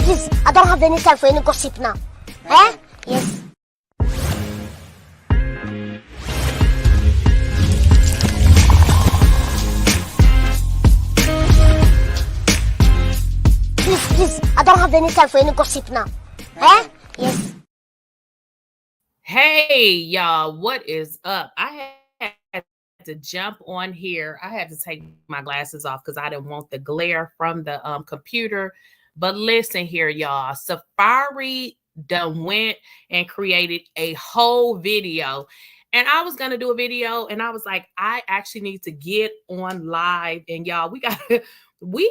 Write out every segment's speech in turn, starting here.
Please, I don't have any time for any gossip now. Eh? Yes. Please, I don't have any time for any gossip now. Eh? Yes. Hey, y'all, what is up? I had to jump on here. I had to take my glasses off because I didn't want the glare from the computer. But listen here, y'all. Safaree done went and created a whole video. And I was going to do a video and I was like, I actually need to get on live. And y'all, we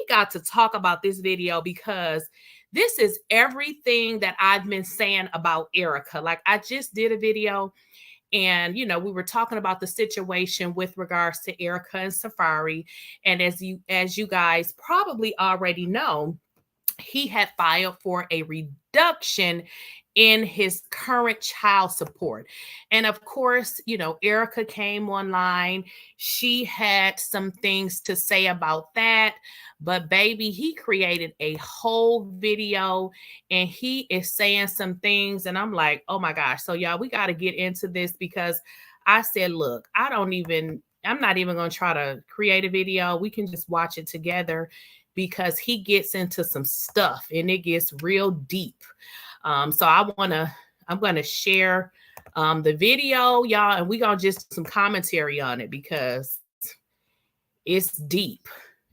got to talk about this video because this is everything that I've been saying about Erica. Like, I just did a video and, we were talking about the situation with regards to Erica and Safaree. And as you guys probably already know, he had filed for a reduction in his current child support. And of course, Erica came online. She had some things to say about that. But baby, he created a whole video and he is saying some things. And I'm like, oh my gosh. So y'all, we got to get into this because I said, look, I'm not even going to try to create a video. We can just watch it together because he gets into some stuff and it gets real deep. So I'm going to share the video, y'all, and we're going to just some commentary on it because it's deep.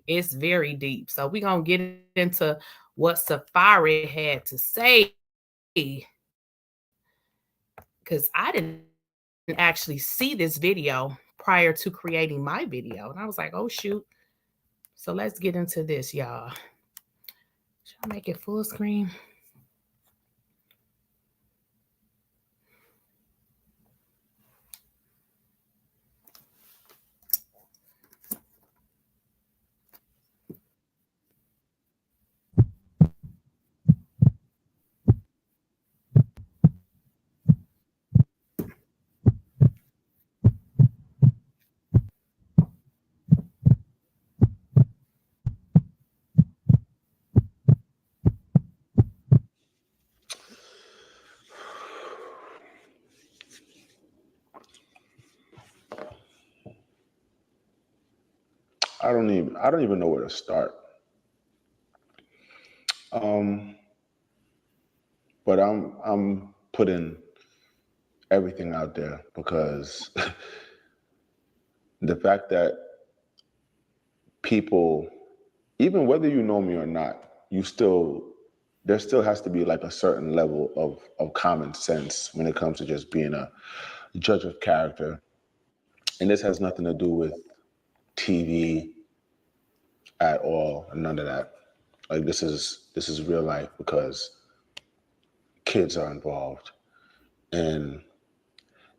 It's very deep. So we're going to get into what Safaree had to say because I didn't actually see this video prior to creating my video. And I was like, oh, shoot. So let's get into this, y'all. Should I make it full screen? I don't even know where to start. But I'm putting everything out there because the fact that people, even whether you know me or not, there still has to be like a certain level of common sense when it comes to just being a judge of character. And this has nothing to do with TV at all, none of that. Like this is real life because kids are involved. And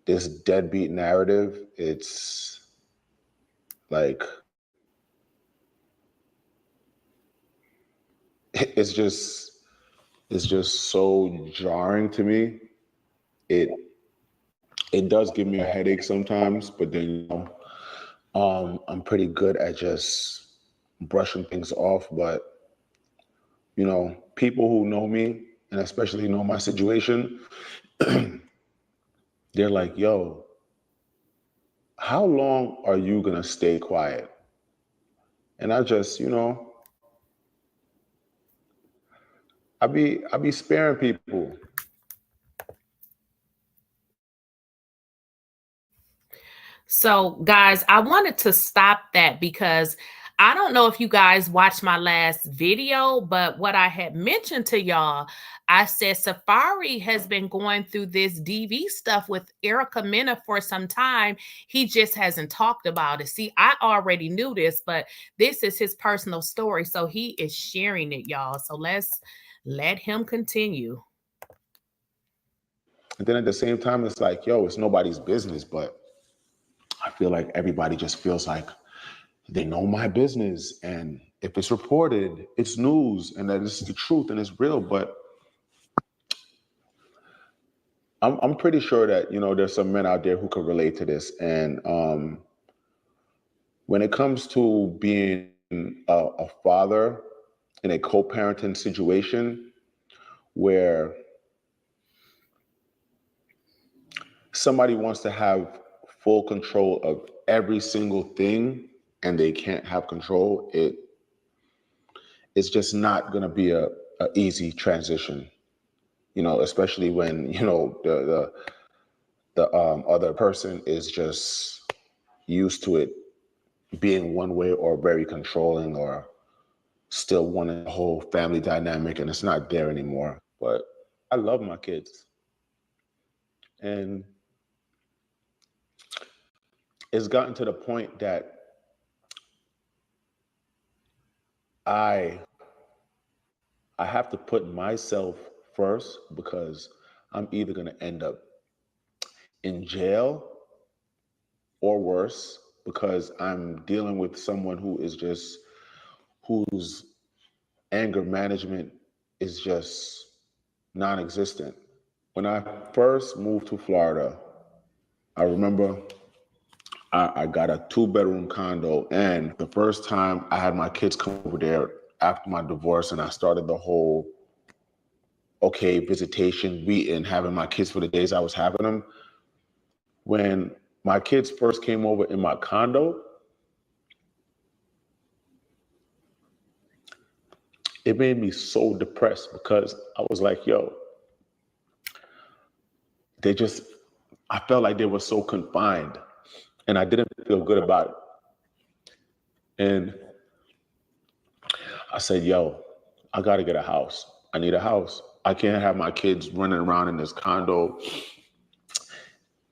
this deadbeat narrative, it's like, it's just so jarring to me. It does give me a headache sometimes, but then, I'm pretty good at just brushing things off. But, people who know me and especially know my situation, they're like, yo, how long are you gonna stay quiet? And I just, I be sparing people. So guys, I wanted to stop that because I don't know if you guys watched my last video, but what I had mentioned to y'all, I said Safaree has been going through this DV stuff with ericamena for some time. He just hasn't talked about it. See, I already knew this, but this is his personal story. So he is sharing it, y'all. So let's let him continue. And then at the same time, it's like, yo, it's nobody's business, but I feel like everybody just feels like they know my business. And if it's reported, it's news and that it's the truth and it's real. But I'm pretty sure that, there's some men out there who could relate to this. And when it comes to being a father in a co-parenting situation, where somebody wants to have full control of every single thing and they can't have control, it's just not going to be a easy transition, you know, especially when, you know, the other person is just used to it being one way or very controlling or still wanting the whole family dynamic, and it's not there anymore. But I love my kids. And it's gotten to the point that I have to put myself first, because I'm either going to end up in jail or worse, because I'm dealing with someone whose anger management is just non-existent. When I first moved to Florida, I remember I got a 2-bedroom condo, and the first time I had my kids come over there after my divorce, and I started the whole visitation meeting, having my kids for the days I was having them. When my kids first came over in my condo, it made me so depressed, because I was like, yo, I felt like they were so confined, and I didn't feel good about it. And I said, yo, I got to get a house. I need a house. I can't have my kids running around in this condo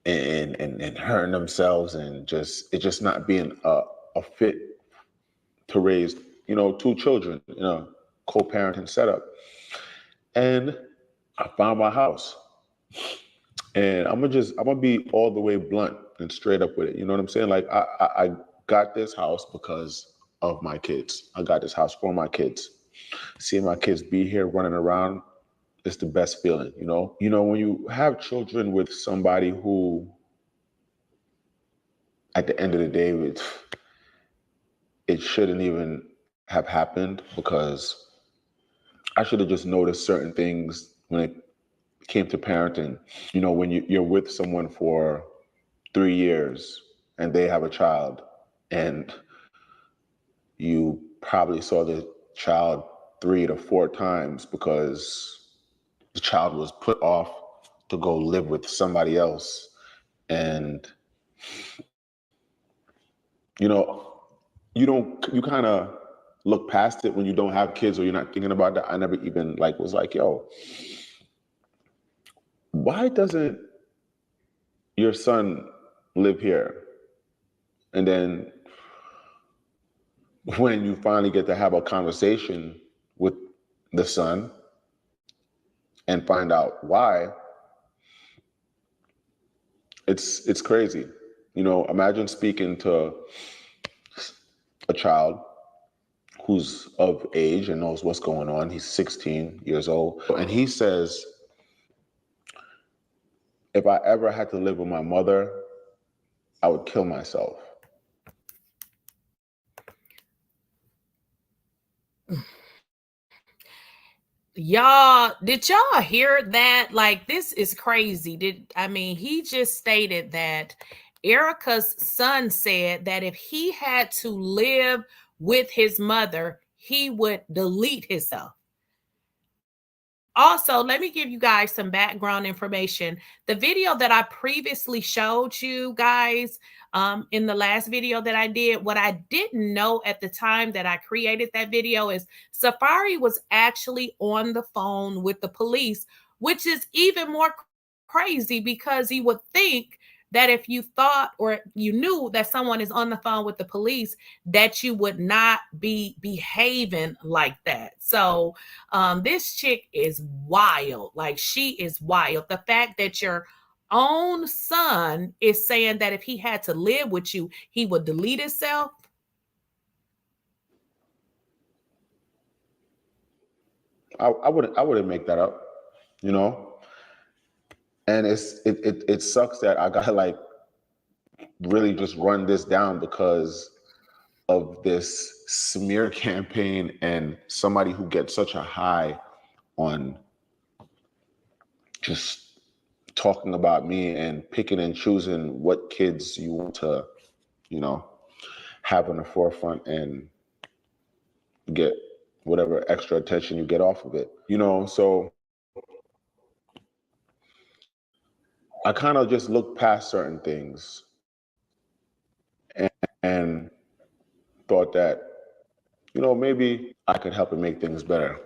and hurting themselves, and it just not being a fit to raise, you know, 2 children, you know, co-parenting setup. And I found my house. And I'm gonna be all the way blunt and straight up with it. You know what I'm saying? Like I got this house because of my kids. I got this house for my kids. Seeing my kids be here running around, it's the best feeling, you know? You know, when you have children with somebody who, at the end of the day, it shouldn't even have happened, because I should have just noticed certain things when it came to parenting. You know, when you're with someone for 3 years and they have a child, and you probably saw the child 3 to 4 times because the child was put off to go live with somebody else. And, you know, you kind of look past it when you don't have kids or you're not thinking about that. I never even was like, yo, why doesn't your son live here? And then when you finally get to have a conversation with the son and find out why, it's crazy. You know, imagine speaking to a child who's of age and knows what's going on. He's 16 years old. And he says, if I ever had to live with my mother, I would kill myself. Y'all, did y'all hear that? Like, this is crazy. He just stated that Erica's son said that if he had to live with his mother, he would delete himself. Also, let me give you guys some background information. The video that I previously showed you guys in the last video that I did, what I didn't know at the time that I created that video is Safaree was actually on the phone with the police, which is even more crazy, because you would think that if you thought or you knew that someone is on the phone with the police, that you would not be behaving like that. So this chick is wild. Like, she is wild. The fact that your own son is saying that if he had to live with you, he would delete himself. I wouldn't make that up, you know? And it sucks that I gotta really just run this down because of this smear campaign and somebody who gets such a high on just talking about me and picking and choosing what kids you want to, you know, have on the forefront and get whatever extra attention you get off of it, you know. So I kind of just looked past certain things and thought that, you know, maybe I could help and make things better.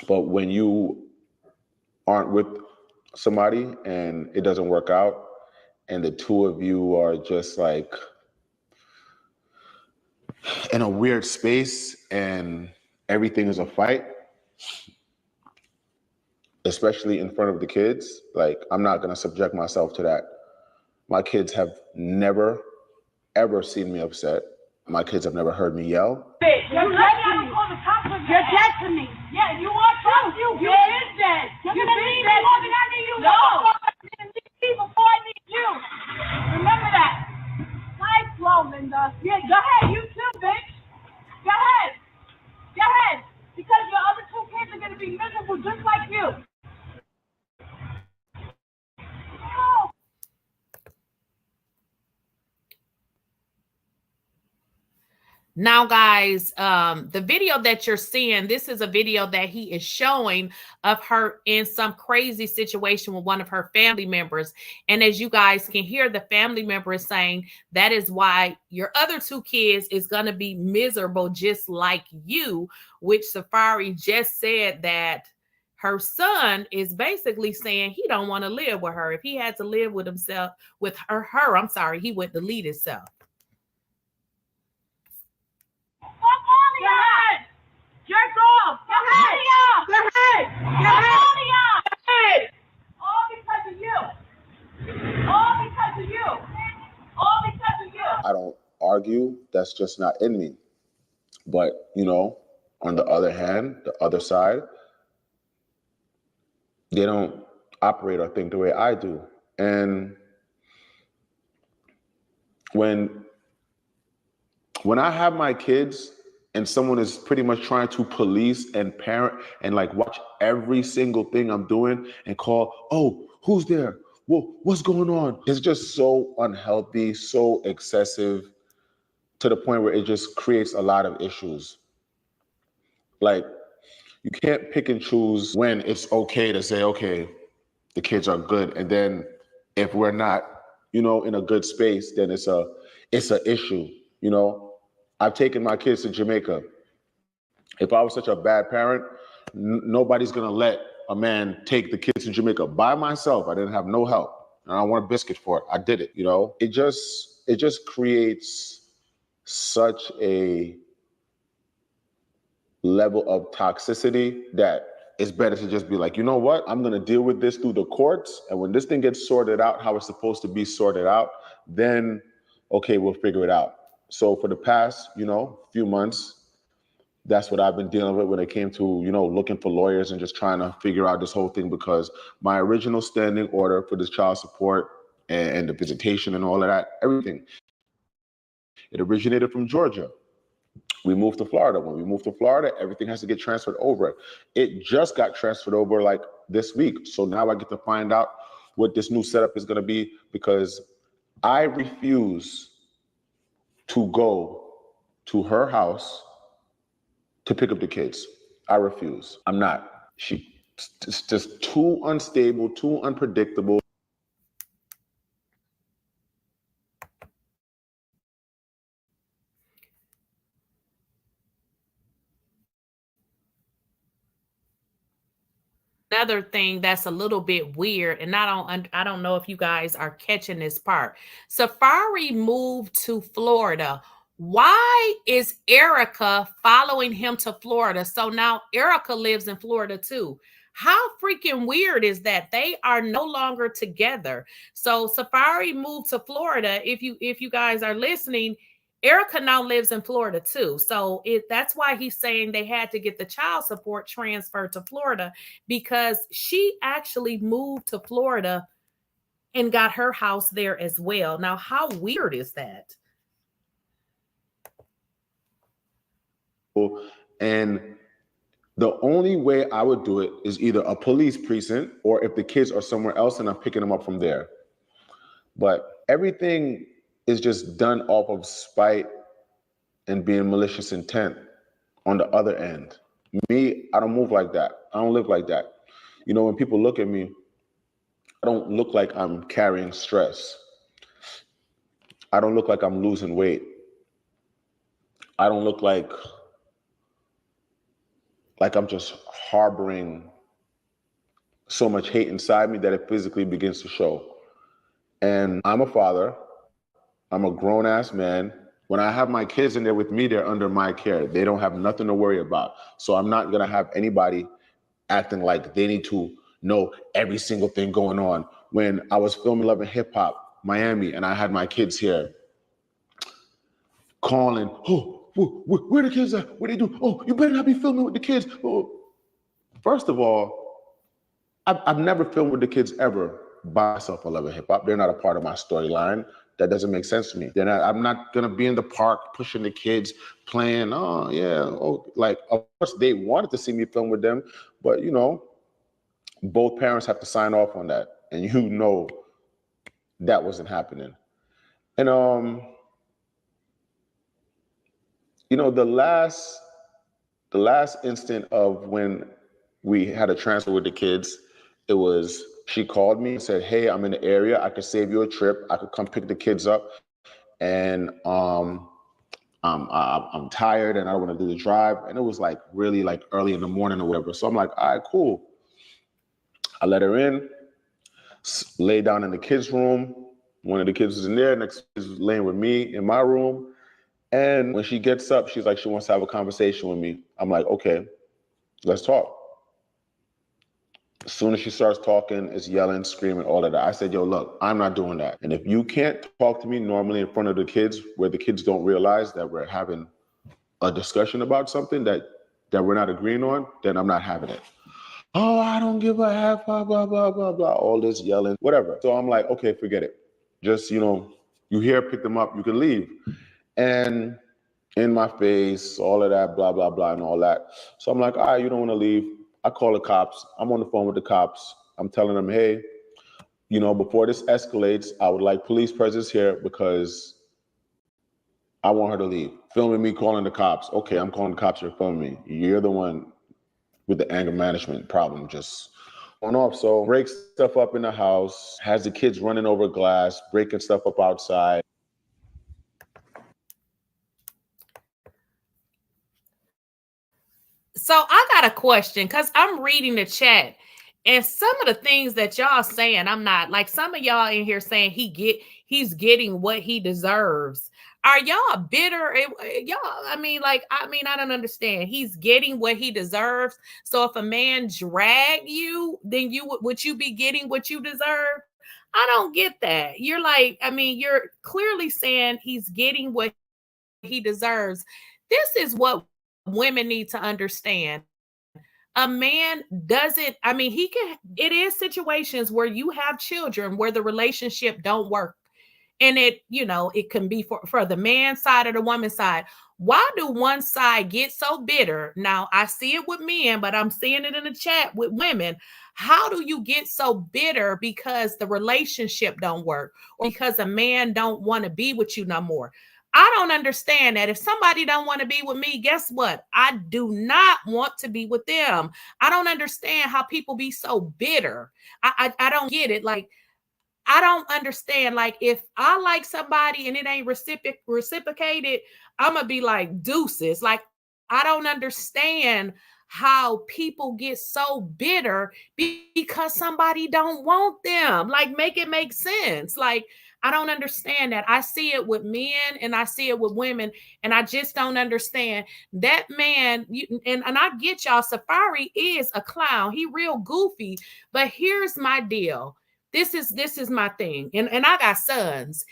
But when you aren't with somebody and it doesn't work out, and the two of you are just like in a weird space and everything is a fight, especially in front of the kids, like, I'm not going to subject myself to that. My kids have never, ever seen me upset. My kids have never heard me yell. You're dead to me. Yeah, you are too. You is dead. You're going to leave me more than I need you. No. Before I need you. Remember that. Nice flow, Linda. Yeah, go ahead. You too, bitch. Go ahead. Go ahead. Because your other two kids are going to be miserable just like you. Oh. Now, guys, the video that you're seeing, this is a video that he is showing of her in some crazy situation with one of her family members. And as you guys can hear, the family member is saying that is why your other two kids is going to be miserable just like you, which Safaree just said that her son is basically saying he don't want to live with her. If he had to live with himself, with her, I'm sorry, he would delete himself. Go ahead. Jerk off. Go ahead. Go ahead. Go ahead. All because of you. All because of you. All because of you. I don't argue. That's just not in me. But, you know, on the other hand, the other side, they don't operate or think the way I do. And when I have my kids and someone is pretty much trying to police and parent and like watch every single thing I'm doing and call, oh, who's there? Whoa, what's going on? It's just so unhealthy, so excessive, to the point where it just creates a lot of issues. Like, you can't pick and choose when it's okay to say, okay, the kids are good. And then if we're not, you know, in a good space, then it's an issue, you know? I've taken my kids to Jamaica. If I was such a bad parent, nobody's gonna let a man take the kids to Jamaica by myself. I didn't have no help. And I want a biscuit for it. I did it, you know? It just creates such a level of toxicity that it's better to just be like, you know what? I'm gonna deal with this through the courts. And when this thing gets sorted out, how it's supposed to be sorted out, then, okay, we'll figure it out. So for the past, you know, few months, that's what I've been dealing with when it came to, you know, looking for lawyers and just trying to figure out this whole thing, because my original standing order for this child support and the visitation and all of that, everything, it originated from Georgia. We moved to Florida. When we moved to Florida, everything has to get transferred over. It just got transferred over like this week. So now I get to find out what this new setup is going to be, because I refuse to go to her house to pick up the kids. I refuse. I'm not. It's just too unstable, too unpredictable. Another thing that's a little bit weird, and I don't know if you guys are catching this part. Safaree moved to Florida. Why is Erica following him to Florida? So now Erica lives in Florida too. How freaking weird is that? They are no longer together. So Safaree moved to Florida. If you guys are listening, Erica now lives in Florida too. So that's why he's saying they had to get the child support transferred to Florida, because she actually moved to Florida and got her house there as well. Now, how weird is that? And The only way I would do it is either a police precinct or if the kids are somewhere else and I'm picking them up from there. But everything is just done off of spite and being malicious intent on the other end. Me, I don't move like that. I don't live like that. You know, when people look at me, I don't look like I'm carrying stress. I don't look like I'm losing weight. I don't look like I'm just harboring so much hate inside me that it physically begins to show. And I'm a father. I'm a grown-ass man. When I have my kids in there with me, they're under my care. They don't have nothing to worry about. So I'm not gonna have anybody acting like they need to know every single thing going on. When I was filming Love and Hip Hop, Miami, and I had my kids here calling, oh, where the kids at? What they do? Oh, you better not be filming with the kids. Oh. First of all, I've never filmed with the kids ever by myself on Love and Hip Hop. They're not a part of my storyline. That doesn't make sense to me. I'm not gonna be in the park pushing the kids, playing, oh yeah, oh, like of course they wanted to see me film with them, but you know, both parents have to sign off on that. And you know that wasn't happening. And you know, the last instant of when we had a transfer with the kids, it was, she called me and said, hey, I'm in the area. I could save you a trip. I could come pick the kids up. And I'm tired and I don't want to do the drive. And it was like really like early in the morning or whatever. So I'm like, all right, cool. I let her in, lay down in the kids' room. One of the kids was in there, next is laying with me in my room. And when she gets up, she's like, she wants to have a conversation with me. I'm like, okay, let's talk. As soon as she starts talking, it's yelling, screaming, all of that. I said, yo, look, I'm not doing that. And if you can't talk to me normally in front of the kids, where the kids don't realize that we're having a discussion about something that we're not agreeing on, then I'm not having it. Oh, I don't give a half, blah, blah, blah, blah, blah, all this yelling, whatever. So I'm like, okay, forget it. Just, you know, you here, pick them up, you can leave. And in my face, all of that, blah, blah, blah, and all that. So I'm like, all right, you don't want to leave. I call the cops. I'm on the phone with the cops. I'm telling them, hey, you know, before this escalates, I would like police presence here because I want her to leave. Filming me calling the cops. Okay, I'm calling the cops. You're filming me. You're the one with the anger management problem just going off. So breaks stuff up in the house, has the kids running over glass, breaking stuff up outside. So I got a question because I'm reading the chat and some of the things that y'all saying, I'm not like some of y'all in here saying he's getting what he deserves. Are y'all bitter? Y'all, I don't understand. He's getting what he deserves. So if a man drag you, then would you be getting what you deserve? I don't get that. You're like, you're clearly saying he's getting what he deserves. This is what women need to understand. A man doesn't, it is situations where you have children where the relationship don't work. And it can be for the man side or the woman side. Why do one side get so bitter? Now, I see it with men, but I'm seeing it in the chat with women. How do you get so bitter because the relationship don't work or because a man don't want to be with you no more? I don't understand that. If somebody don't want to be with me, guess what? I do not want to be with them. I don't understand how people be so bitter. I don't get it. Like, I don't understand. Like, if I like somebody and it ain't reciprocated, I'm going to be like deuces. Like, I don't understand how people get so bitter because somebody don't want them. Like, make it make sense. Like, I don't understand that. I see it with men and I see it with women, and I just don't understand that man. And I get y'all, Safaree is a clown. He real goofy, but here's my deal. This is my thing. And I got sons.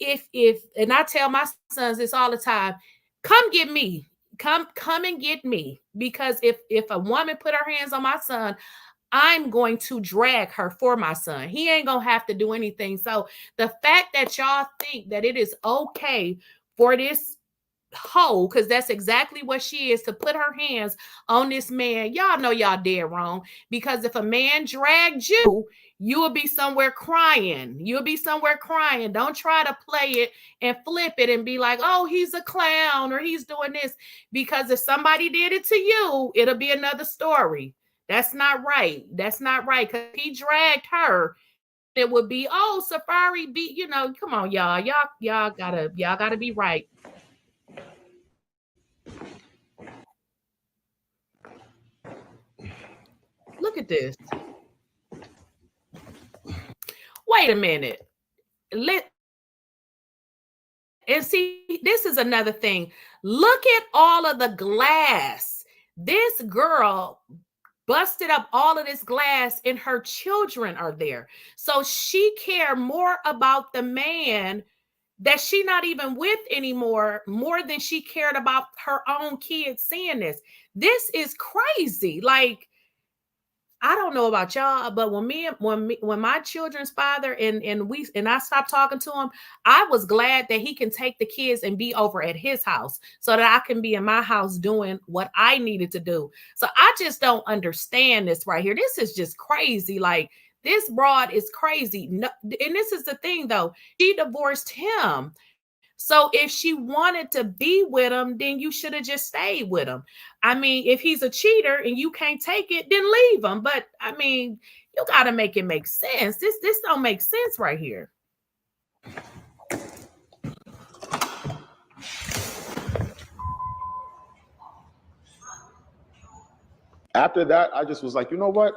And I tell my sons this all the time, come get me. Come and get me. Because if a woman put her hands on my son, I'm going to drag her for my son. He ain't going to have to do anything. So the fact that y'all think that it is okay for this hoe, because that's exactly what she is, to put her hands on this man. Y'all know y'all dead wrong, because if a man dragged you, you will be somewhere crying. You'll be somewhere crying. Don't try to play it and flip it and be like, oh, he's a clown or he's doing this. Because if somebody did it to you, it'll be another story. That's not right. That's not right. Because he dragged her, it would be, oh, Safaree beat, you know, come on, y'all. Y'all gotta be right. Look at this. Wait a minute. And see, this is another thing. Look at all of the glass. This girl busted up all of this glass and her children are there. So she cared more about the man that she not even with anymore, more than she cared about her own kids seeing this. This is crazy. Like, I don't know about y'all, but when my children's father and I stopped talking to him, I was glad that he can take the kids and be over at his house so that I can be in my house doing what I needed to do. So I just don't understand this right here. This is just crazy. Like, this broad is crazy. No, and this is the thing though, she divorced him. So if she wanted to be with him, then you should have just stayed with him. I mean, if he's a cheater and you can't take it, then leave him. But I mean, you got to make it make sense. This don't make sense right here. After that, I just was like, you know what?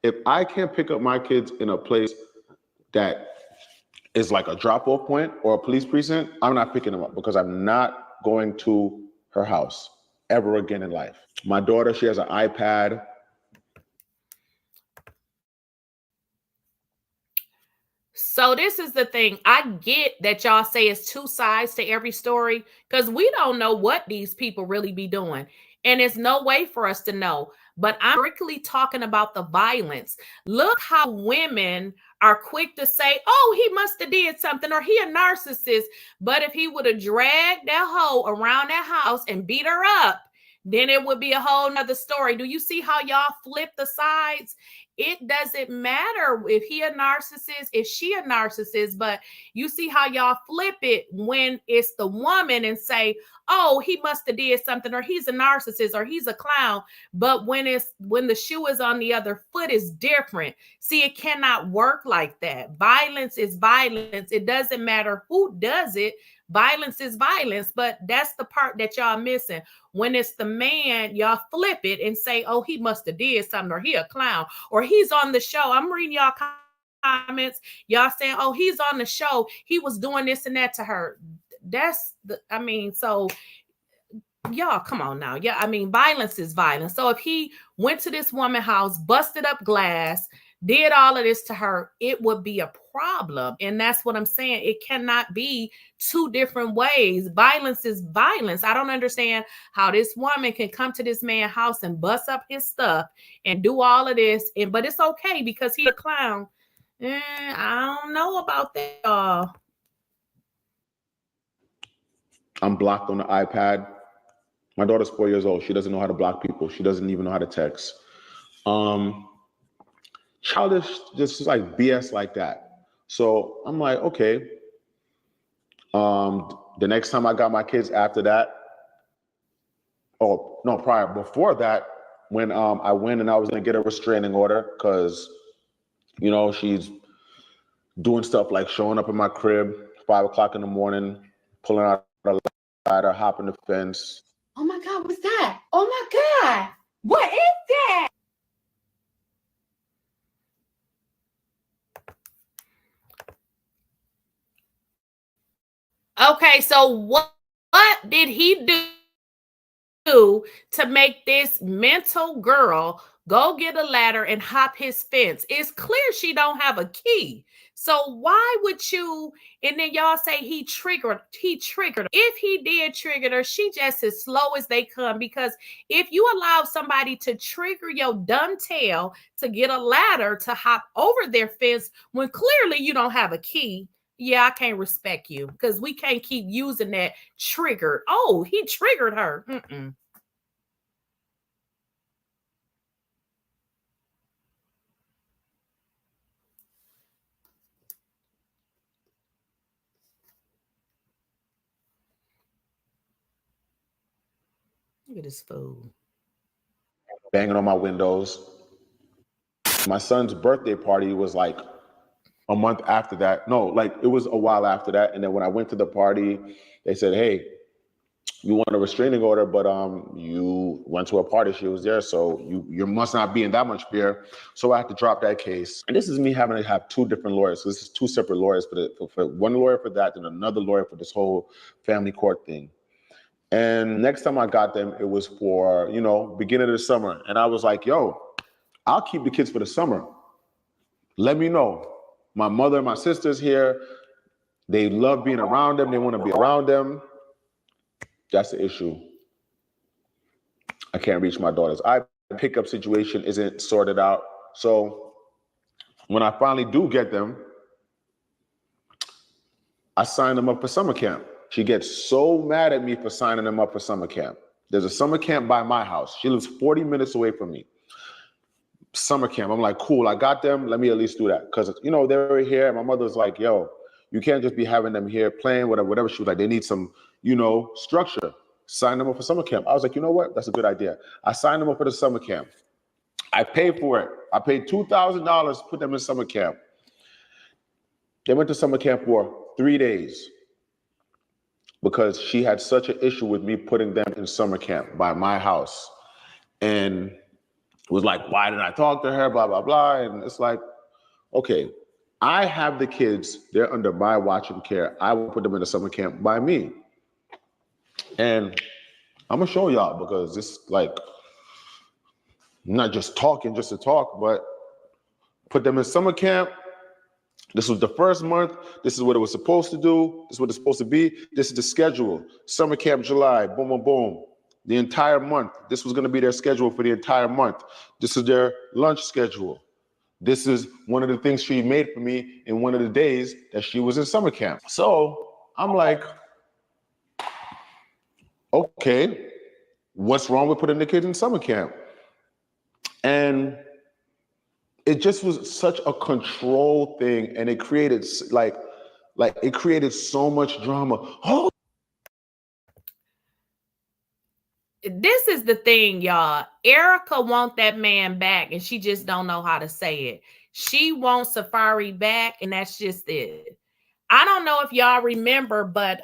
If I can't pick up my kids in a place that is like a drop-off point or a police precinct, I'm not picking them up, because I'm not going to her house ever again in life. My daughter, she has an iPad. So this is the thing. I get that y'all say it's two sides to every story, because we don't know what these people really be doing. And there's no way for us to know. But I'm strictly talking about the violence. Look how women are quick to say, oh, he must have did something, or he a narcissist. But if he would have dragged that hoe around that house and beat her up, then it would be a whole nother story. Do you see how y'all flip the sides? It doesn't matter if he a narcissist, if she a narcissist, but you see how y'all flip it when it's the woman and say, oh, he must have did something, or he's a narcissist, or he's a clown. But when the shoe is on the other foot, is different. See, it cannot work like that. Violence is violence. It doesn't matter who does it. Violence is violence, but that's the part that y'all missing. When it's the man, y'all flip it and say, oh, he must have did something, or he a clown, or he's on the show. I'm reading y'all comments. Y'all saying, oh, he's on the show. He was doing this and that to her. That's the, I mean, so y'all, come on now. Yeah, I mean, violence is violence. So if he went to this woman's house, busted up glass, did all of this to her, it would be a problem. And that's what I'm saying. It cannot be two different ways. Violence is violence. I don't understand how this woman can come to this man's house and bust up his stuff and do all of this. But it's okay because he's a clown. I don't know about that. I'm blocked on the iPad. My daughter's 4 years old. She doesn't know how to block people. She doesn't even know how to text. Childish, just like BS like that. So I'm like, okay. The next time I got my kids after that, oh no, before that, when I went and I was gonna get a restraining order because, you know, she's doing stuff like showing up in my crib 5 o'clock in the morning, pulling out a ladder, hopping the fence. Oh my God, what's that? Oh my God, what is that? Okay, so what did he do to make this mental girl go get a ladder and hop his fence? It's clear she don't have a key. So why would you, and then y'all say he triggered. If he did trigger her, she just as slow as they come, because if you allow somebody to trigger your dumb tail to get a ladder to hop over their fence when clearly you don't have a key, yeah, I can't respect you because we can't keep using that triggered. Oh, he triggered her. Mm-mm. Look at this fool. Banging on my windows. My son's birthday party was like a month after that. No, like it was a while after that. And then when I went to the party, they said, hey, you want a restraining order, but you went to a party, she was there, so you must not be in that much fear. So I had to drop that case. And this is me having to have two different lawyers. So this is two separate lawyers for one lawyer for that and another lawyer for this whole family court thing. And next time I got them, it was for, you know, beginning of the summer. And I was like, yo, I'll keep the kids for the summer. Let me know. My mother and my sister's here. They love being around them. They want to be around them. That's the issue. I can't reach my daughters. The pickup situation isn't sorted out. So when I finally do get them, I sign them up for summer camp. She gets so mad at me for signing them up for summer camp. There's a summer camp by my house. She lives 40 minutes away from me. Summer camp. I'm like, cool, I got them. Let me at least do that. Because, you know, they were here. And my mother's like, yo, you can't just be having them here playing, whatever. She was like, they need some, you know, structure. Sign them up for summer camp. I was like, you know what? That's a good idea. I signed them up for the summer camp. I paid for it. I paid $2,000 to put them in summer camp. They went to summer camp for 3 days because she had such an issue with me putting them in summer camp by my house. And was like, why didn't I talk to her? Blah, blah, blah. And it's like, okay, I have the kids. They're under my watch and care. I will put them in the summer camp by me. And I'm gonna show y'all because this like, not just talking just to talk, but put them in summer camp. This was the first month. This is what it was supposed to do. This is what it's supposed to be. This is the schedule. Summer camp, July, boom, boom, boom. The entire month. This was gonna be their schedule for the entire month. This is their lunch schedule. This is one of the things she made for me in one of the days that she was in summer camp. So I'm like, okay, what's wrong with putting the kids in summer camp? And it just was such a control thing, and it created it created so much drama. Oh, this is the thing, y'all. Erica wants that man back, and she just don't know how to say it. She wants Safaree back, and that's just it. I don't know if y'all remember, but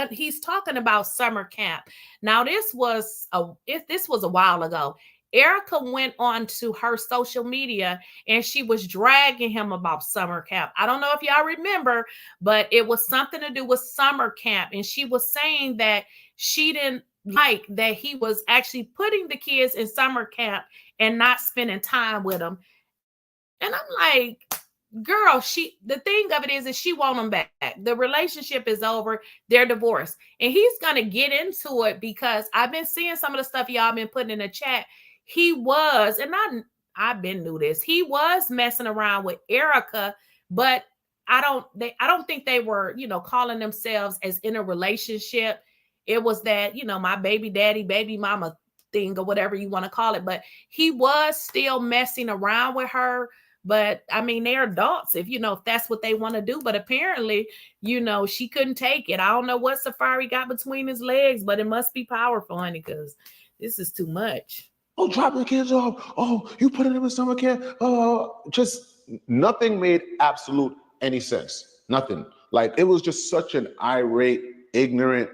he's talking about summer camp. Now, this was a while ago. Erica went on to her social media and she was dragging him about summer camp. I don't know if y'all remember, but it was something to do with summer camp. And she was saying that she didn't like that he was actually putting the kids in summer camp and not spending time with them. And I'm like, girl, the thing of it is she want them back. The relationship is over. They're divorced. And he's going to get into it because I've been seeing some of the stuff y'all been putting in the chat. He was, and I've been knew this. He was messing around with Erica, but I don't think they were, calling themselves as in a relationship. It was that, my baby daddy, baby mama thing or whatever you want to call it. But he was still messing around with her. But I mean, they're adults if that's what they want to do. But apparently, she couldn't take it. I don't know what Safaree got between his legs, but it must be powerful, honey, because this is too much. Oh, drop the kids off. Oh, you put them in summer camp. Just nothing made absolute any sense. Nothing. Like, it was just such an irate, ignorant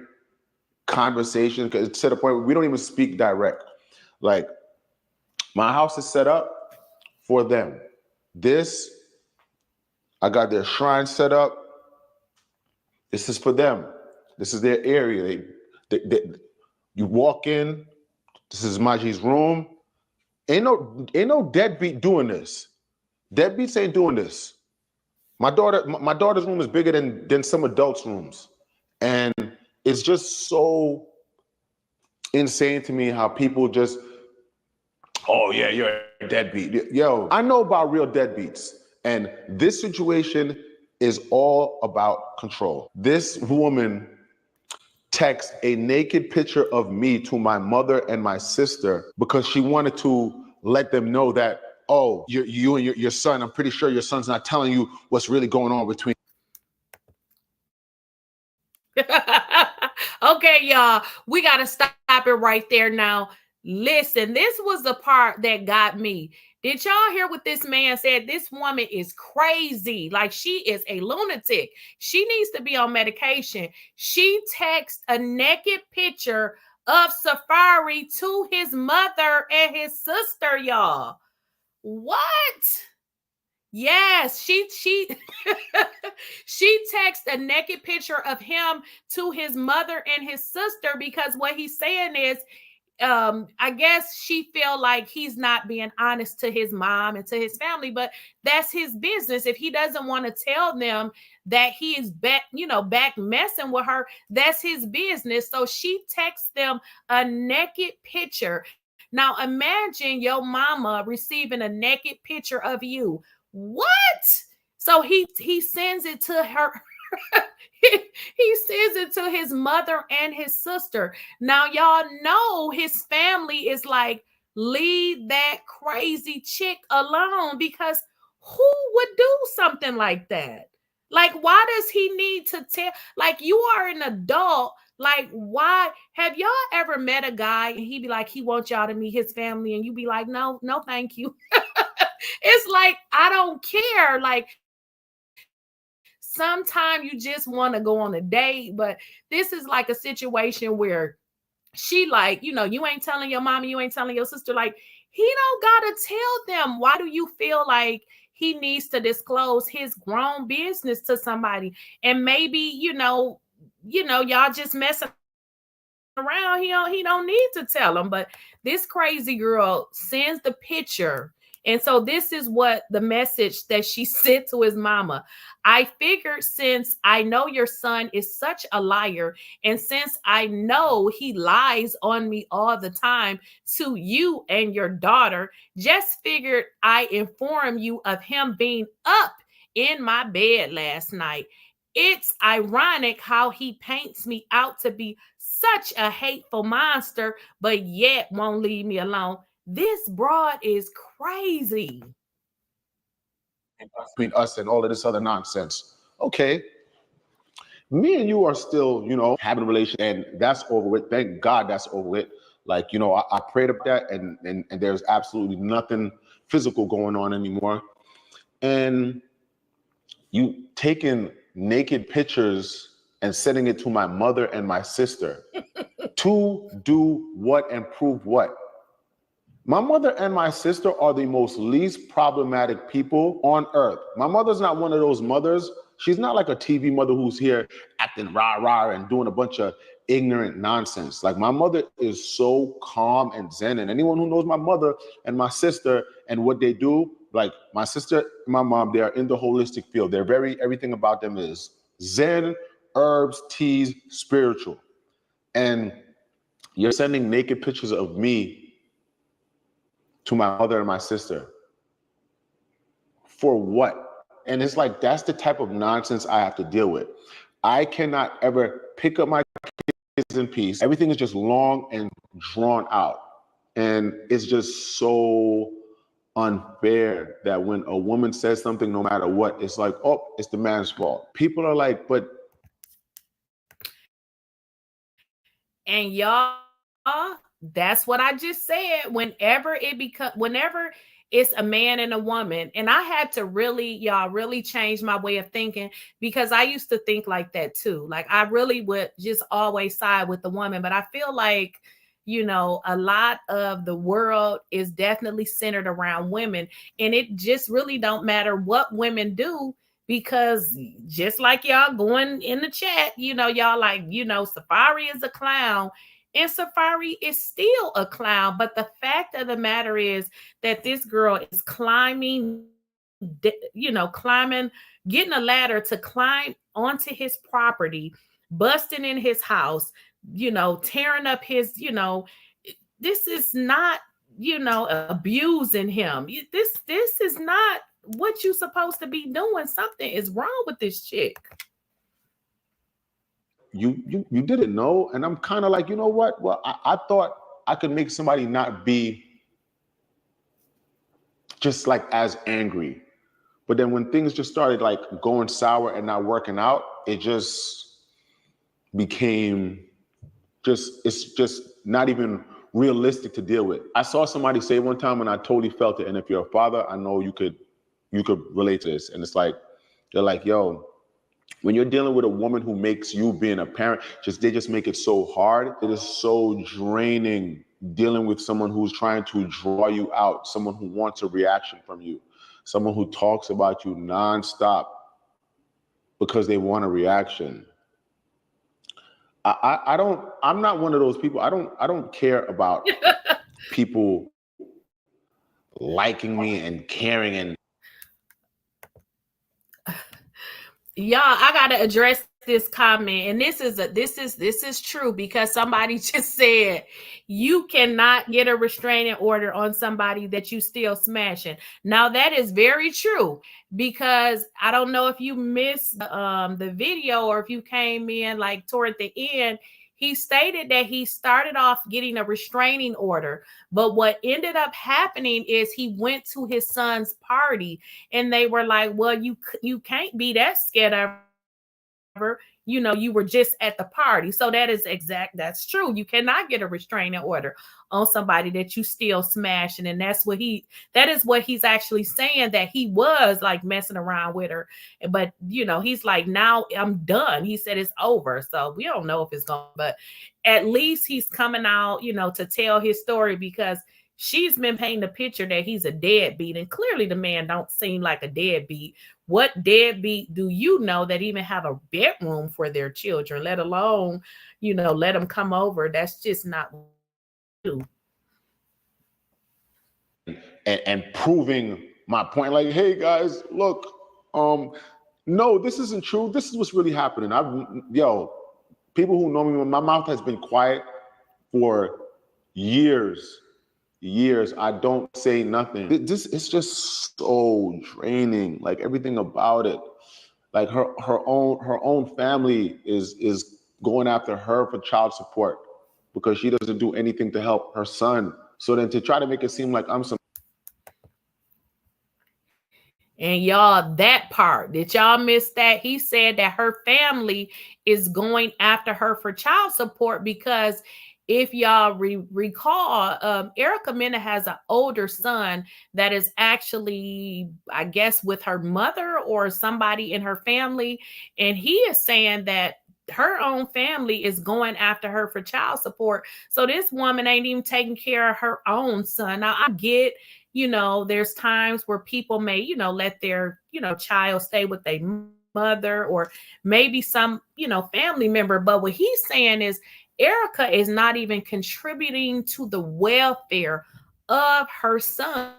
conversation because it's to the point where we don't even speak direct. Like, my house is set up for them. I got their shrine set up. This is for them. This is their area. You walk in. This is Maji's room. Ain't no deadbeat doing this. Deadbeats ain't doing this. My daughter's room is bigger than some adults' rooms. And it's just so insane to me how people just, oh yeah, you're a deadbeat. Yo, I know about real deadbeats. And this situation is all about control. This woman texted a naked picture of me to my mother and my sister because she wanted to let them know that, oh, you and your son, I'm pretty sure your son's not telling you what's really going on between. Okay, y'all, we got to stop it right there now. Listen, this was the part that got me. Did y'all hear what this man said? This woman is crazy. Like, she is a lunatic. She needs to be on medication. She texted a naked picture of Safaree to his mother and his sister, y'all. What? Yes, she she texted a naked picture of him to his mother and his sister because what he's saying is, I guess she feel like he's not being honest to his mom and to his family, but that's his business. If he doesn't want to tell them that he is back, back messing with her, that's his business. So she texts them a naked picture. Now imagine your mama receiving a naked picture of you. What? So he sends it to her. He sends it to his mother and his sister. Now, y'all know his family is like, leave that crazy chick alone, because who would do something like that? Like, why does he need to tell? Like, you are an adult. Like, why? Have y'all ever met a guy and he be like, he wants y'all to meet his family, and you be like, no, thank you. It's like, I don't care. Like, sometimes you just want to go on a date, but this is like a situation where she like, you ain't telling your mama, you ain't telling your sister. Like, he don't gotta tell them. Why do you feel like he needs to disclose his grown business to somebody? And maybe, y'all just messing around. He don't need to tell them. But this crazy girl sends the picture. And so this is what the message that she sent to his mama. I figured, since I know your son is such a liar, and since I know he lies on me all the time to you and your daughter, just figured I inform you of him being up in my bed last night. It's ironic how he paints me out to be such a hateful monster, but yet won't leave me alone. This broad is crazy. Between us and all of this other nonsense. Okay. Me and you are still, having a relationship, and that's over with. Thank God that's over with. Like, I prayed about that, and there's absolutely nothing physical going on anymore. And you taking naked pictures and sending it to my mother and my sister to do what and prove what? My mother and my sister are the most least problematic people on earth. My mother's not one of those mothers. She's not like a TV mother who's here acting rah-rah and doing a bunch of ignorant nonsense. Like, my mother is so calm and zen. And anyone who knows my mother and my sister and what they do, like my sister and my mom, they are in the holistic field. Everything about them is zen, herbs, teas, spiritual. And you're sending naked pictures of me to my mother and my sister. For what? And it's like, that's the type of nonsense I have to deal with. I cannot ever pick up my kids in peace. Everything is just long and drawn out. And it's just so unfair that when a woman says something, no matter what, it's like, oh, it's the man's fault. People are like, but. And y'all, that's what I just said. Whenever it's a man and a woman, and I had to really change my way of thinking, because I used to think like that too. Like, I really would just always side with the woman, but I feel like, a lot of the world is definitely centered around women, and it just really don't matter what women do. Because just like y'all going in the chat, y'all like, Safaree is a clown, and Safaree is still a clown. But the fact of the matter is that this girl is climbing, getting a ladder to climb onto his property, busting in his house, tearing up his, this is not, abusing him. This is not what you supposed to be doing. Something is wrong with this chick. You didn't know, and I'm kind of like, you know what? Well, I thought I could make somebody not be just like as angry, but then when things just started like going sour and not working out, it just became it's just not even realistic to deal with. I saw somebody say one time, and I totally felt it. And if you're a father, I know you could relate to this. And it's like, they're like, yo, when you're dealing with a woman who makes you being a parent, they just make it so hard. It is so draining dealing with someone who's trying to draw you out, someone who wants a reaction from you, someone who talks about you nonstop because they want a reaction. I'm not one of those people. I don't care about people liking me and caring. And y'all, I gotta address this comment, and this is true, because somebody just said you cannot get a restraining order on somebody that you still smashing. Now that is very true, because I don't know if you missed the video or if you came in like toward the end. He stated that he started off getting a restraining order, but what ended up happening is he went to his son's party, and they were like, well, you can't be that scared of her. You know, you were just at the party. So that's true. You cannot get a restraining order on somebody that you still smashing. And that is what he's actually saying, that he was like messing around with her. But, you know, he's like, now I'm done. He said it's over. So we don't know if it's going, but at least he's coming out, you know, to tell his story, because she's been painting the picture that he's a deadbeat. And clearly the man don't seem like a deadbeat. What deadbeat do you know that even have a bedroom for their children, let alone, you know, let them come over? That's just not true. And proving my point, like, hey guys, look, no, this isn't true. This is what's really happening. People who know me, my mouth has been quiet for years. I don't say nothing. It's just so draining. Like everything about it. Like her own family is going after her for child support because she doesn't do anything to help her son. So then to try to make it seem like I'm some. And y'all, that part, did y'all miss that? He said that her family is going after her for child support because if y'all recall, Ericamena has an older son that is actually, I guess, with her mother or somebody in her family. And he is saying that her own family is going after her for child support. So this woman ain't even taking care of her own son. Now, I get, you know, there's times where people may, you know, let their, you know, child stay with their mother or maybe some, you know, family member. But what he's saying is Erica is not even contributing to the welfare of her son.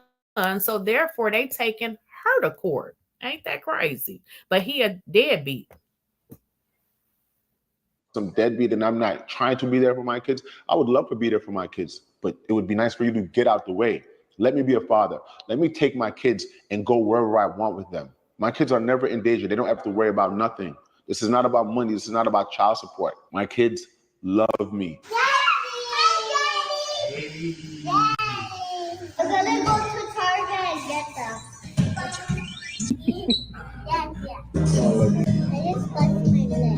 So therefore, they taking her to court. Ain't that crazy? But he a deadbeat. Some deadbeat, and I'm not trying to be there for my kids. I would love to be there for my kids, but it would be nice for you to get out the way. Let me be a father. Let me take my kids and go wherever I want with them. My kids are never in danger. They don't have to worry about nothing. This is not about money. This is not about child support. My kids love me. Daddy! I'm gonna go to Target and get them. Yeah. I just got my leg.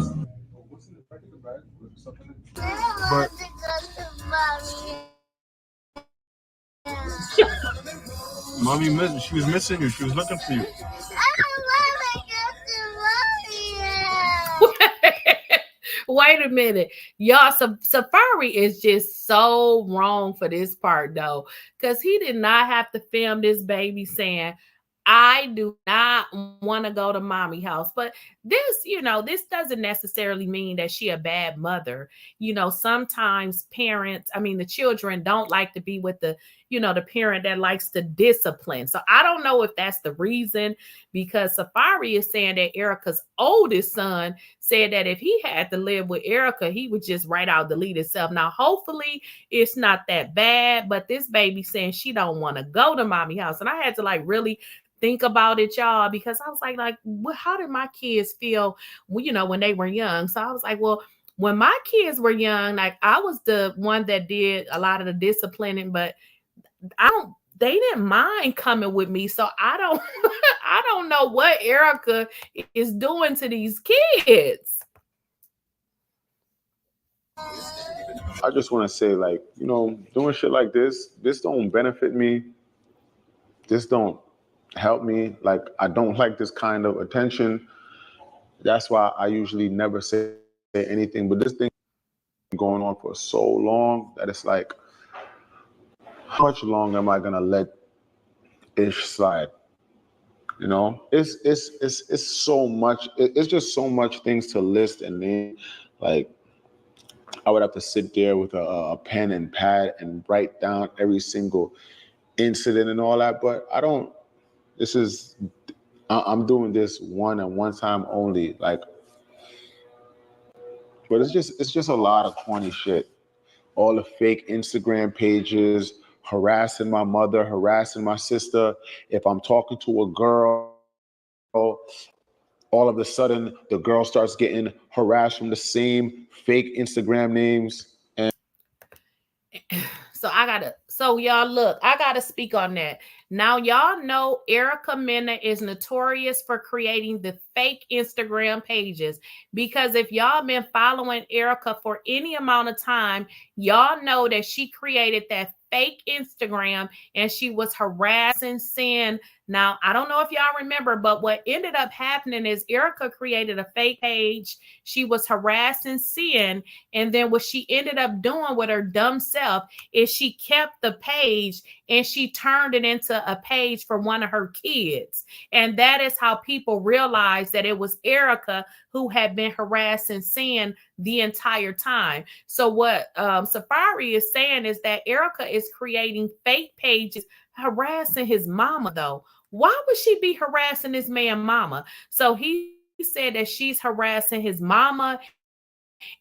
What's in the back of the bag? Something in it? I want to go to mommy. Mommy missed. She was missing you. She was looking for you. I don't want to go to mommy. Wait a minute. Y'all, Safaree is just so wrong for this part, though, because he did not have to film this baby saying, I do not want to go to mommy house. But this, you know, this doesn't necessarily mean that she a bad mother. You know, sometimes the children don't like to be with the, you know, the parent that likes to discipline. So I don't know if that's the reason, because Safaree is saying that Erica's oldest son said that if he had to live with Erica, he would just write out delete himself. Now, hopefully it's not that bad, but this baby saying she don't want to go to mommy house. And I had to like really think about it, y'all, because I was like, how did my kids feel, you know, when they were young? So I was like, well, when my kids were young, like I was the one that did a lot of the disciplining, but they didn't mind coming with me. So I don't, I don't know what Erica is doing to these kids. I just want to say, like, you know, doing shit like this don't benefit me. This don't help me. Like, I don't like this kind of attention. That's why I usually never say anything. But this thing going on for so long that it's like, how much longer am I gonna let ish slide? You know, it's so much. It's just so much things to list and name. Like, I would have to sit there with a pen and pad and write down every single incident and all that. But I don't. I'm doing this one and one time only. Like, but it's just a lot of corny shit. All the fake Instagram pages, harassing my mother, harassing my sister. If I'm talking to a girl, all of a sudden the girl starts getting harassed from the same fake Instagram names. And so y'all look, I gotta speak on that. Now, y'all know Ericamena is notorious for creating the fake Instagram pages, because if y'all been following Erica for any amount of time, y'all know that she created that fake Instagram and she was harassing Sin. Now, I don't know if y'all remember, but what ended up happening is Erica created a fake page. She was harassing Sin. And then what she ended up doing with her dumb self is she kept the page and she turned it into a page for one of her kids. And that is how people realized that it was Erica who had been harassing Sin the entire time. So what Safaree is saying is that Erica is creating fake pages harassing his mama, though. Why would she be harassing this man mama? So he said that she's harassing his mama,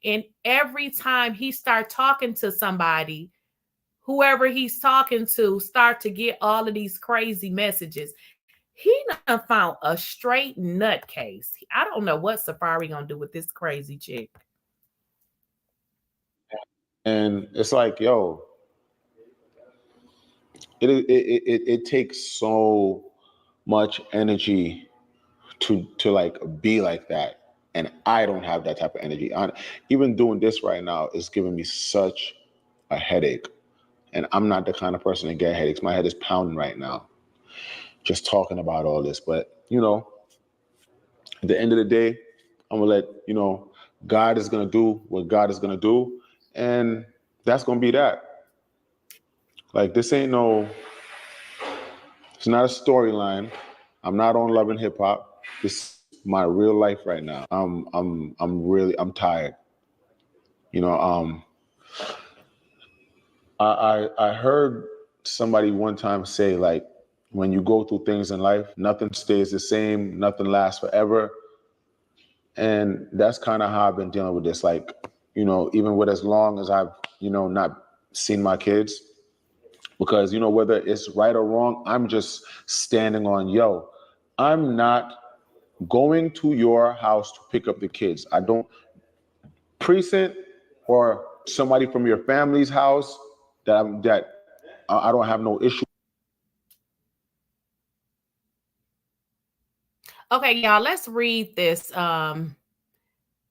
and every time he start talking to somebody, whoever he's talking to start to get all of these crazy messages. He done found a straight nutcase. I don't know what Safaree gonna do with this crazy chick. And it's like, yo, it takes so much energy to like be like that, and I don't have that type of energy. Even doing this right now is giving me such a headache, and I'm not the kind of person to get headaches. My head is pounding right now just talking about all this. But you know, at the end of the day, I'm gonna let you know, God is gonna do what God is gonna do, and that's gonna be that. Like, this ain't it's not a storyline. I'm not on Love and Hip Hop. This is my real life right now. I'm tired. You know, I heard somebody one time say, like, when you go through things in life, nothing stays the same, nothing lasts forever. And that's kind of how I've been dealing with this. Like, you know, even with as long as I've, you know, not seen my kids, because, you know, whether it's right or wrong, I'm just standing on, yo, I'm not going to your house to pick up the kids. I don't, precinct or somebody from your family's house that I don't have no issue. Okay, y'all, let's read this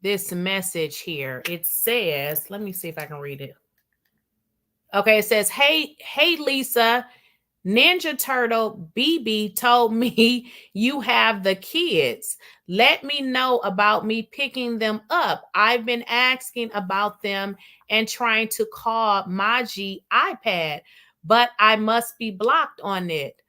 this message here. It says, let me see if I can read it. Okay, it says, hey Lisa, Ninja Turtle BB told me you have the kids. Let me know about me picking them up. I've been asking about them and trying to call Maji iPad, but I must be blocked on it.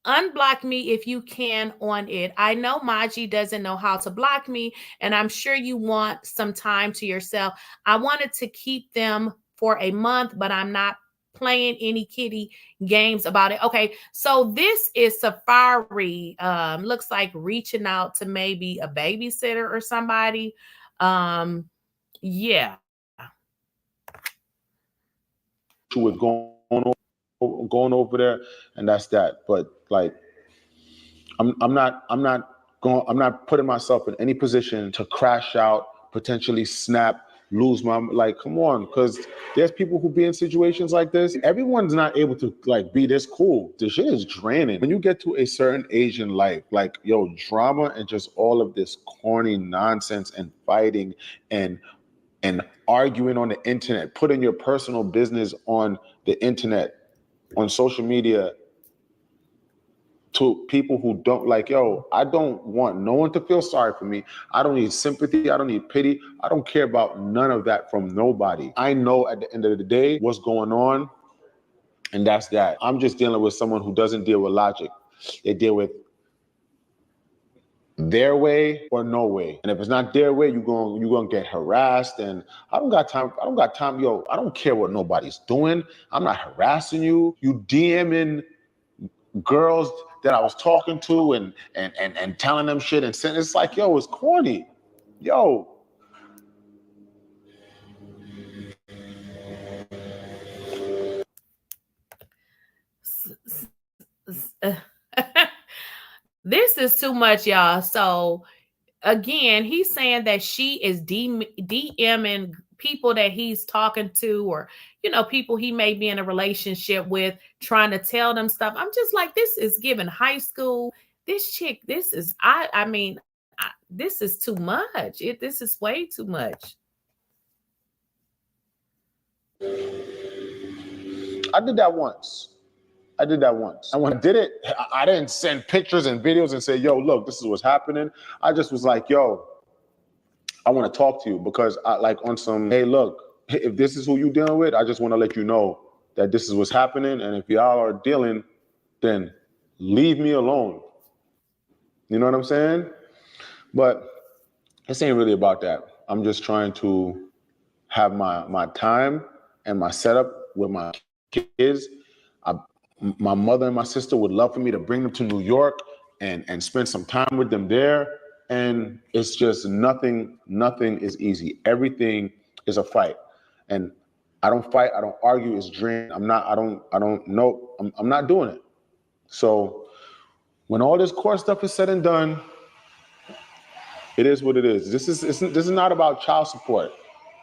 Unblock me if you can on it. I know Maji doesn't know how to block me, and I'm sure you want some time to yourself. I wanted to keep them for a month, but I'm not playing any kitty games about it. Okay, so this is Safaree. Looks like reaching out to maybe a babysitter or somebody. Yeah. With going over there, and that's that. But like, I'm not putting myself in any position to crash out, potentially snap, lose my, like, come on, because there's people who be in situations like this. Everyone's not able to like be this cool. The shit is draining. When you get to a certain age in life, like, yo, drama and just all of this corny nonsense and fighting and arguing on the internet, putting your personal business on the internet, on social media, to people who don't, like, yo, I don't want no one to feel sorry for me. I don't need sympathy. I don't need pity. I don't care about none of that from nobody. I know at the end of the day what's going on, and that's that. I'm just dealing with someone who doesn't deal with logic. They deal with their way or no way. And if it's not their way, you're gonna get harassed. And I don't got time. Yo, I don't care what nobody's doing. I'm not harassing you. You DMing girls that I was talking to and telling them shit and saying, it's like, yo, it's corny. Yo. This is too much, y'all. So again, he's saying that she is DMing people that he's talking to, or, you know, people he may be in a relationship with, trying to tell them stuff. I'm just like, this is giving high school. This chick, this is, I mean, this is too much. This is way too much. I did that once. And when I did it, I didn't send pictures and videos and say, yo, look, this is what's happening. I just was like, yo, I want to talk to you because I like on some, hey, look, if this is who you're dealing with, I just want to let you know that this is what's happening. And if y'all are dealing, then leave me alone. You know what I'm saying? But this ain't really about that. I'm just trying to have my time and my setup with my kids. My mother and my sister would love for me to bring them to New York and spend some time with them there. And it's just nothing is easy. Everything is a fight. And I don't fight, I don't argue, it's draining. I'm not doing it. So when all this core stuff is said and done, it is what it is. This is not about child support.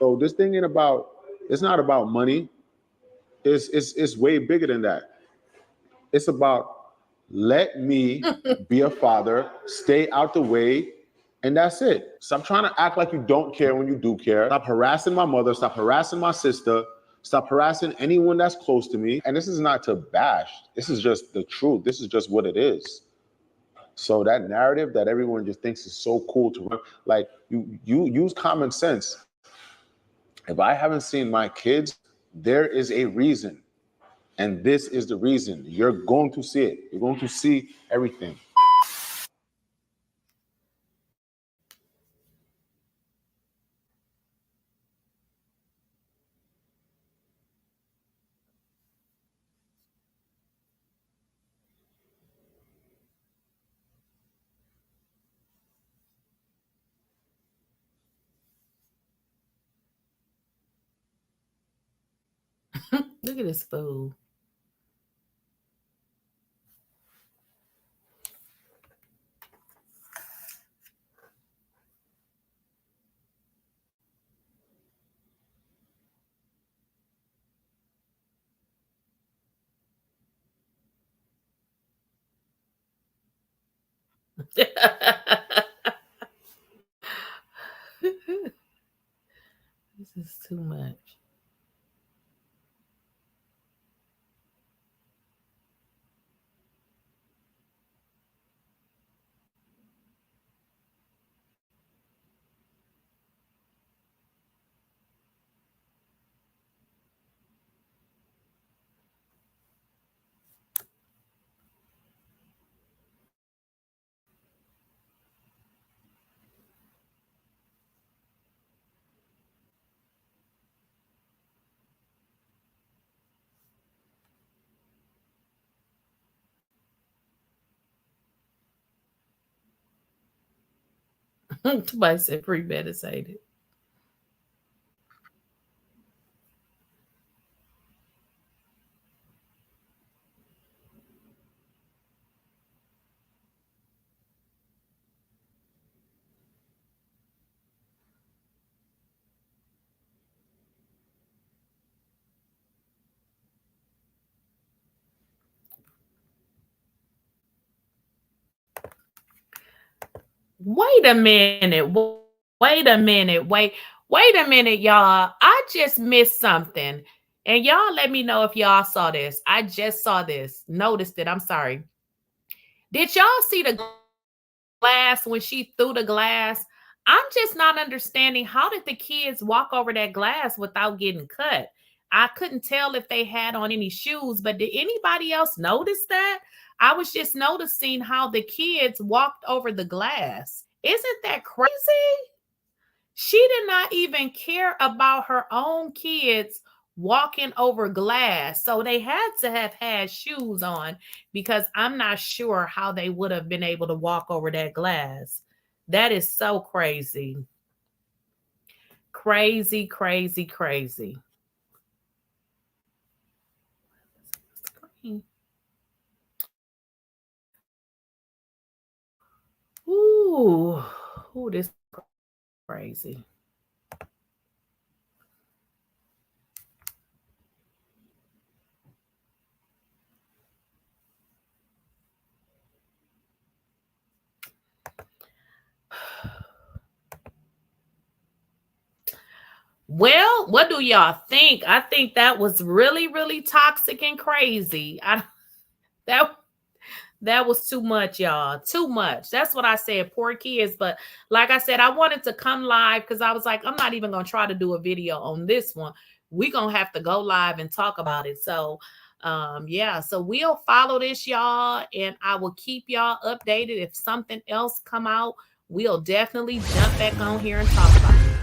So this thing ain't about, it's not about money. It's way bigger than that. It's about, let me be a father, stay out the way, and that's it. Stop trying to act like you don't care when you do care. Stop harassing my mother, stop harassing my sister, stop harassing anyone that's close to me. And this is not to bash. This is just the truth. This is just what it is. So that narrative that everyone just thinks is so cool to run, like, you use common sense. If I haven't seen my kids, there is a reason. And this is the reason. You're going to see it. You're going to see everything. Look at this fool. This is too much. Somebody said premeditated. Wait a minute. Wait a minute. Wait a minute, y'all. I just missed something. And y'all let me know if y'all saw this. I just saw this. Noticed it. I'm sorry. Did y'all see the glass when she threw the glass? I'm just not understanding, how did the kids walk over that glass without getting cut? I couldn't tell if they had on any shoes, but did anybody else notice that? I was just noticing how the kids walked over the glass. Isn't that crazy? She did not even care about her own kids walking over glass. So they had to have had shoes on, because I'm not sure how they would have been able to walk over that glass. That is so crazy. Crazy, crazy, crazy. Ooh, this is crazy. Well, what do y'all think? I think that was really, really toxic and crazy. That was too much, y'all. Too much. That's what I said. Poor kids. But like I said, I wanted to come live because I was like, I'm not even going to try to do a video on this one. We're going to have to go live and talk about it. So, yeah. So we'll follow this, y'all. And I will keep y'all updated. If something else come out, we'll definitely jump back on here and talk about it.